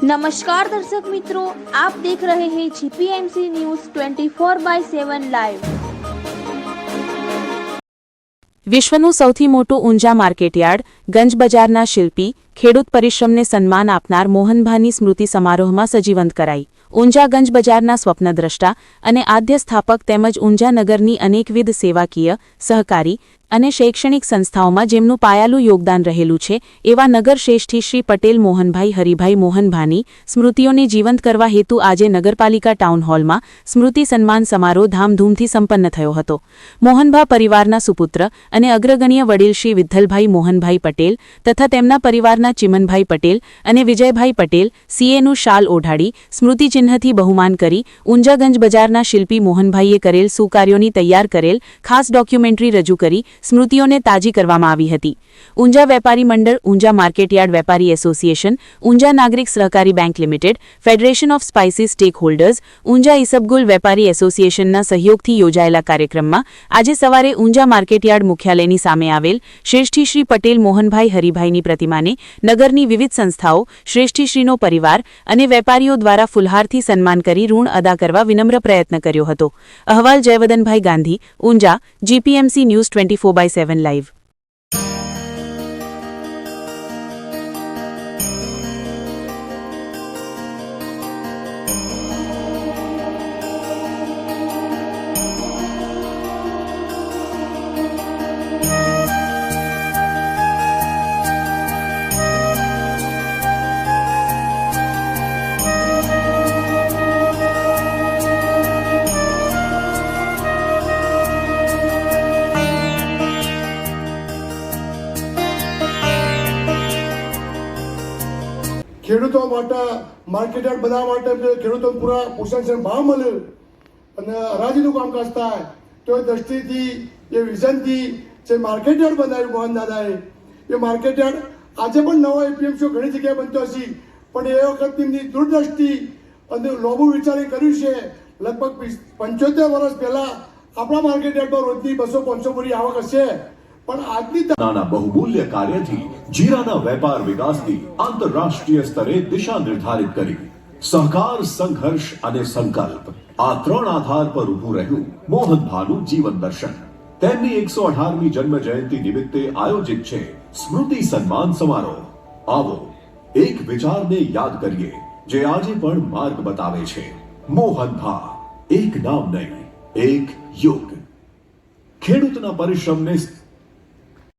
नमस्कार दर्शक मित्रों, आप देख रहे हैं जीपीएमसी न्यूज 24/7 લાઈવ। વિશ્વનું સૌથી મોટું ઊંઝા માર્કેટયાર્ડ ગંજ બજારના શિલ્પી ખેડૂત પરિશ્રમને સન્માન આપનાર મોહનભાની સ્મૃતિ સમારોહમાં સજીવંત કરાઈ। ઊંઝા ગંજ બજારના સ્વપ્નદ્રષ્ટા અને આદ્ય સ્થાપક તેમજ ઊંઝા નગરની અનેકવિધ સેવાકીય, સહકારી અને શૈક્ષણિક સંસ્થાઓમાં જેમનું પાયાલું યોગદાન રહેલું છે એવા નગર શ્રેષ્ઠી શ્રી પટેલ મોહનભાઈ હરિભાઈ મોહનભાની સ્મૃતિઓને જીવંત કરવા હેતુ આજે નગરપાલિકા ટાઉન હોલમાં સ્મૃતિ સન્માન સમારોહ ધામધૂમથી સંપન્ન થયો હતો। મોહનભા પરિવારના સુપુત્ર અને અગ્રગણ્ય વડીલ શ્રી વિઠ્ઠલભાઈ મોહનભાઈ પટેલ તથા તેમના પરિવારના ચિમનભાઈ પટેલ અને વિજયભાઈ પટેલ સીએનું શાલ ઓઢાડી સ્મૃતિચિહ્નથી બહુમાન કરી ઊંઝા ગંજ બજારના શિલ્પી મોહનભાઈએ કરેલ સુકાર્યોની તૈયાર કરેલ ખાસ ડોક્યુમેન્ટરી રજૂ કરી સ્મૃતિઓને તાજી કરવામાં આવી હતી। ઊંઝા વેપારી મંડળ, ઊંઝા માર્કેટયાર્ડ વેપારી એસોસિએશન, ઊંઝા નાગરિક સહકારી bank limited, federation of spices stake holders, Unjha ઈસબગુલ વેપારી એસોસિએશનના સહયોગથી યોજાયેલા કાર્યક્રમમાં આજે સવારે ઊંઝા માર્કેટયાર્ડ મુખ્યાલયની સામે આવેલ શ્રેષ્ઠી શ્રી પટેલ મોહનભાઈ હરિભાઈની પ્રતિમાને નગરની વિવિધ સંસ્થાઓ, શ્રેષ્ઠીશ્રીનો પરિવાર અને વેપારીઓ દ્વારા ફુલહારથી સન્માન કરી ઋણ અદા કરવા વિનમ્ર પ્રયત્ન કર્યો હતો। અહેવાલ Jayvadanbhai Gandhi, Unjha, GPMC news 24/7 live. ખેડૂતો માટે માર્કેટયાર્ડ બનાવવા માટે ખેડૂતોને પૂરા પોષણક્ષમ ભાવ મળે અને હરાજીનું કામકાજ થાય તો એ દ્રષ્ટિથી, એ વિઝનથી જે માર્કેટયાર્ડ બનાવ્યું મોહન દાદાએ, એ માર્કેટયાર્ડ આજે પણ નવો એપીએમસીઓ ઘણી જગ્યાએ બનતો હશે, પણ એ વખત એમની દૂરદ્રષ્ટિ અને લોભું વિચારી કર્યું છે। લગભગ 75 વર્ષ પહેલાં આપણા માર્કેટયાર્ડમાં રોજની 200-500 બોરી આવક હશે, પણ આજની નાના બહુમૂલ્ય કાર્યથી જીરાના વેપાર વિકાસની આંતરરાષ્ટ્રીય સ્તરે દિશા નિર્ધારિત કરી। સહકાર, સંઘર્ષ અને સંકલ્પ આ ત્રણ આધાર પર ઊભું રહ્યું મોહનભાનું જીવન દર્શન। તેમની 118મી જન્મ જયંતિ નિમિત્તે આયોજિત છે સ્મૃતિ સન્માન સમારોહ। આવો એક વિચારને યાદ કરીએ જે આજે પણ માર્ગ બતાવે છે। મોહનભા, એક નામ નહીં, એક યુગ। ખેડૂતના પરિશ્રમને